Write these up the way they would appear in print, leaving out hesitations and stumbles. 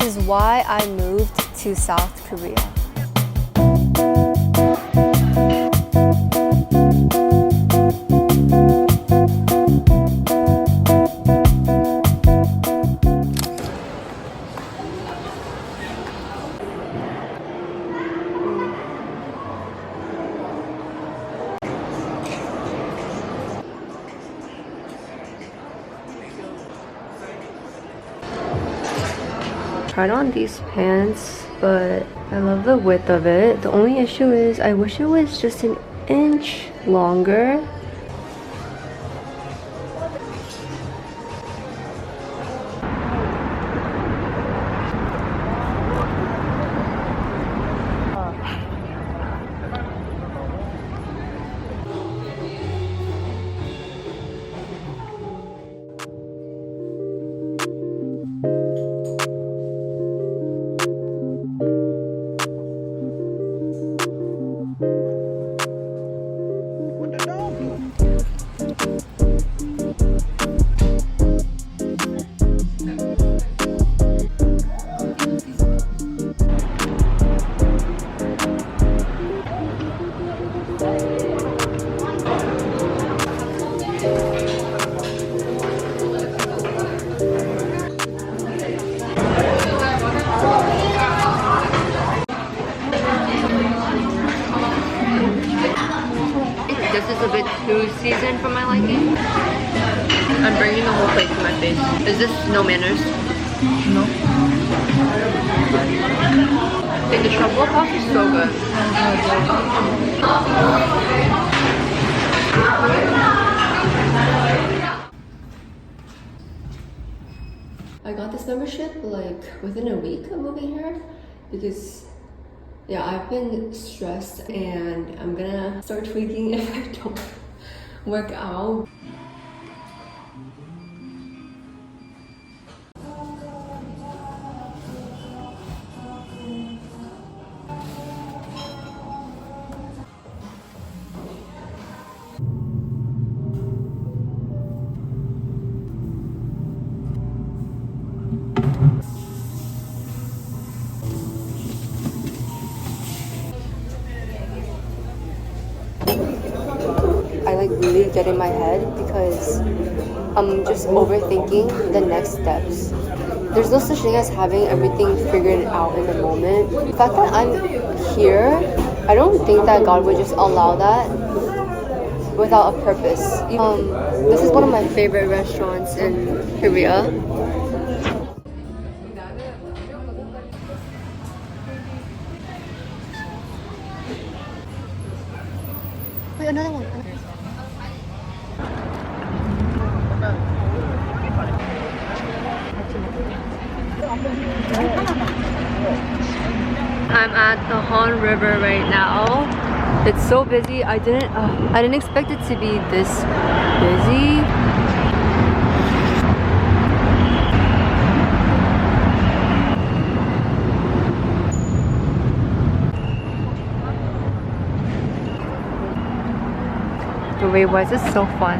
This is why I moved to South Korea. Tried on these pants, but I love the width of it. The only issue is I wish it was just an inch longer. This is a bit too seasoned for my liking. I'm bringing the whole plate to my face. Is this no manners? No. Like the truffle sauce is so good. I got this membership like within a week of moving here because yeah, I've been stressed and I'm gonna start tweaking if I don't work out. I like really get in my head because I'm just overthinking the next steps. There's no such thing as having everything figured out in the moment. The fact that I'm here, I don't think that God would just allow that without a purpose. This is one of my favorite restaurants in Korea. Wait, another one. I'm at the Han River right now. It's so busy. I didn't expect it to be this busy. Wait, why is this so fun?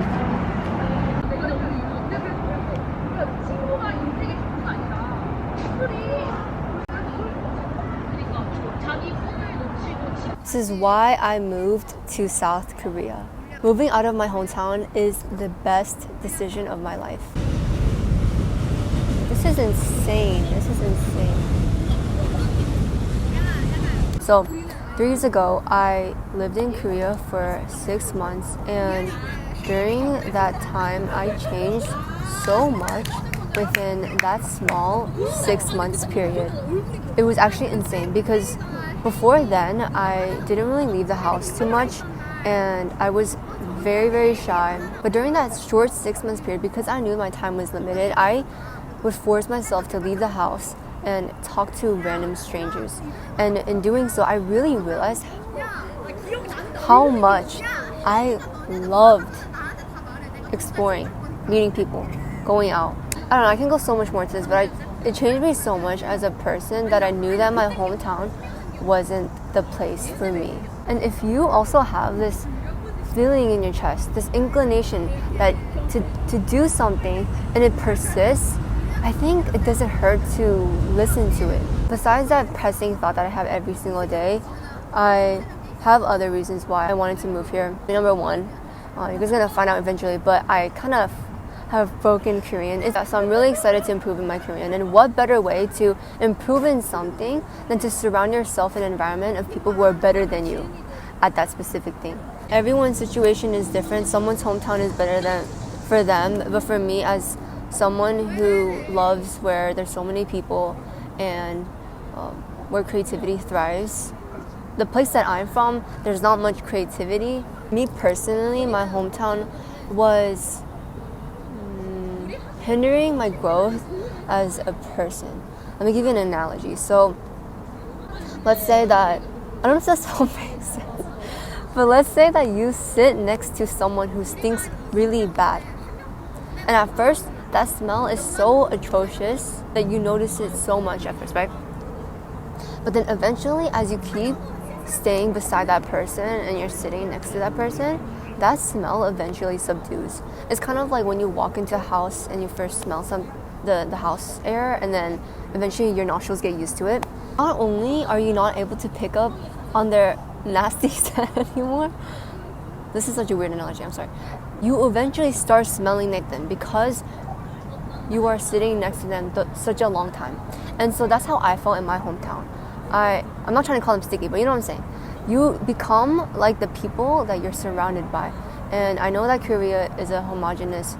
This is why I moved to South Korea. Moving out of my hometown is the best decision of my life. This is insane. This is insane. So, 3 years ago, I lived in Korea for 6 months, and during that time, I changed so much within that small 6 months period. It was actually insane because before then, I didn't really leave the house too much, and I was very, very shy. But during that short 6 months period, because I knew my time was limited, I would force myself to leave the house and talk to random strangers. And in doing so, I really realized how much I loved exploring, meeting people, going out. I don't know, I can go so much more to this, but it changed me so much as a person that I knew that my hometown wasn't the place for me. And if you also have this feeling in your chest, this inclination that to do something and it persists, I think it doesn't hurt to listen to it. Besides that pressing thought that I have every single day, I have other reasons why I wanted to move here. Number one, you're just gonna find out eventually, but I kind of have broken Korean. So I'm really excited to improve in my Korean. And what better way to improve in something than to surround yourself in an environment of people who are better than you at that specific thing. Everyone's situation is different. Someone's hometown is better than for them, but for me, as someone who loves where there's so many people and where creativity thrives, the place that I'm from, there's not much creativity. Me personally, my hometown was hindering my growth as a person. Let me give you an analogy. So let's say that, I don't know if that's so makes sense, but let's say that you sit next to someone who stinks really bad. And at first, that smell is so atrocious that you notice it so much at first, right? But then eventually, as you keep staying beside that person and you're sitting next to that person, that smell eventually subdues. It's kind of like when you walk into a house and you first smell the house air, and then eventually your nostrils get used to it. Not only are you not able to pick up on their nasty scent anymore, this is such a weird analogy, I'm sorry. You eventually start smelling like them because you are sitting next to them such a long time. And so that's how I felt in my hometown. I'm not trying to call them sticky, but you know what I'm saying. You become like the people that you're surrounded by. And I know that Korea is a homogenous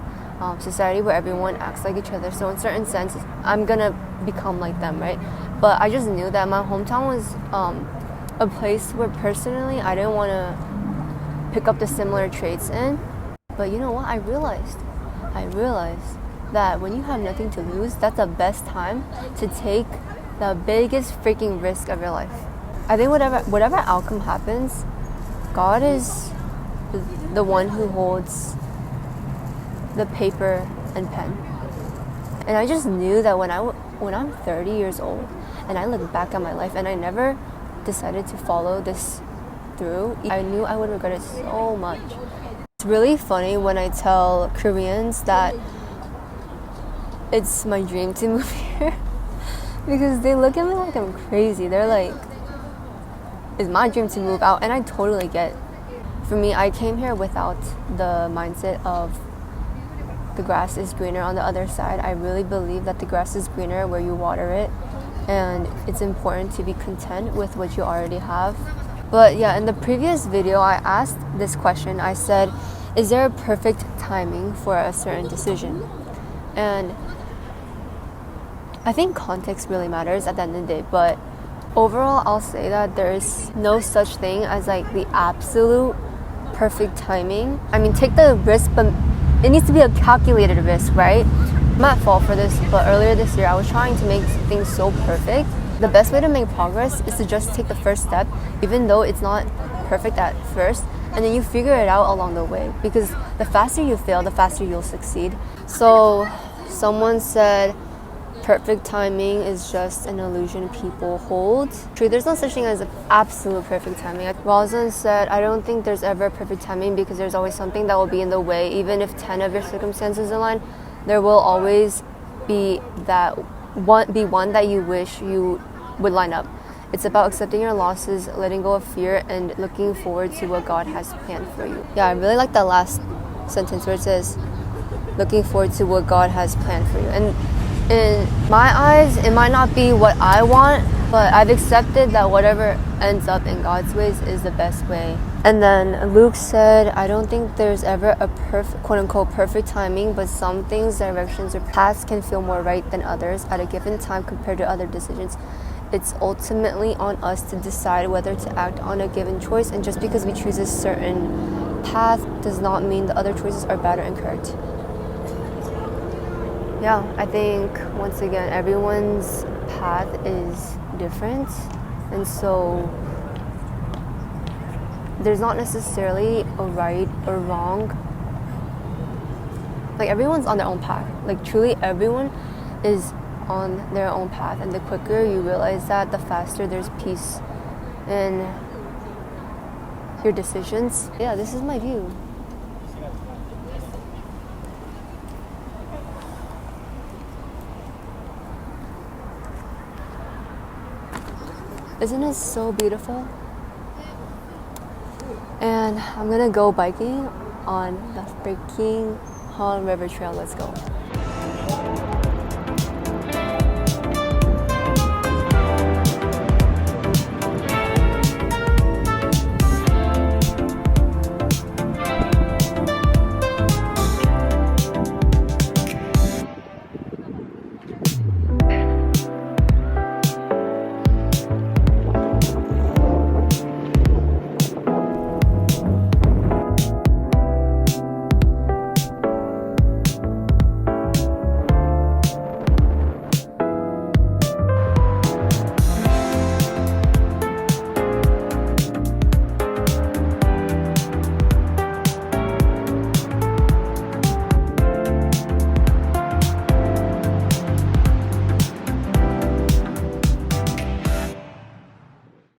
society where everyone acts like each other. So in certain sense, I'm gonna become like them, right? But I just knew that my hometown was a place where personally I didn't want to pick up the similar traits in. But you know what? I realized that when you have nothing to lose, that's the best time to take the biggest freaking risk of your life. I think whatever outcome happens, God is the one who holds the paper and pen. And I just knew that when I'm 30 years old and I look back at my life and I never decided to follow this through, I knew I would regret it so much. It's really funny when I tell Koreans that it's my dream to move here because they look at me like I'm crazy. They're like, it's my dream to move out, and I totally get it. For me, I came here without the mindset of the grass is greener on the other side. I really believe that the grass is greener where you water it, and it's important to be content with what you already have. But yeah, in the previous video, I asked this question. I said, is there a perfect timing for a certain decision? And I think context really matters at the end of the day, but overall, I'll say that there is no such thing as like the absolute perfect timing. I mean, take the risk, but it needs to be a calculated risk, right? I'm at fault for this, but earlier this year, I was trying to make things so perfect. The best way to make progress is to just take the first step, even though it's not perfect at first, and then you figure it out along the way, because the faster you fail, the faster you'll succeed. So someone said, perfect timing is just an illusion people hold. True, there's no such thing as absolute perfect timing. Roslyn said, I don't think there's ever perfect timing because there's always something that will be in the way. Even if 10 of your circumstances align, there will always be one that you wish you would line up. It's about accepting your losses, letting go of fear, and looking forward to what God has planned for you. Yeah, I really like that last sentence where it says, looking forward to what God has planned for you. And in my eyes, it might not be what I want, but I've accepted that whatever ends up in God's ways is the best way. And then Luke said, I don't think there's ever a perfect, quote unquote, perfect timing, but some things, directions, or paths can feel more right than others at a given time compared to other decisions. It's ultimately on us to decide whether to act on a given choice, and just because we choose a certain path does not mean the other choices are bad or incorrect. Yeah, I think, once again, everyone's path is different, and so there's not necessarily a right or wrong. Like, everyone's on their own path. Like, truly, everyone is on their own path, and the quicker you realize that, the faster there's peace in your decisions. Yeah, this is my view. Isn't it so beautiful? And I'm gonna go biking on the freaking Han River Trail. Let's go.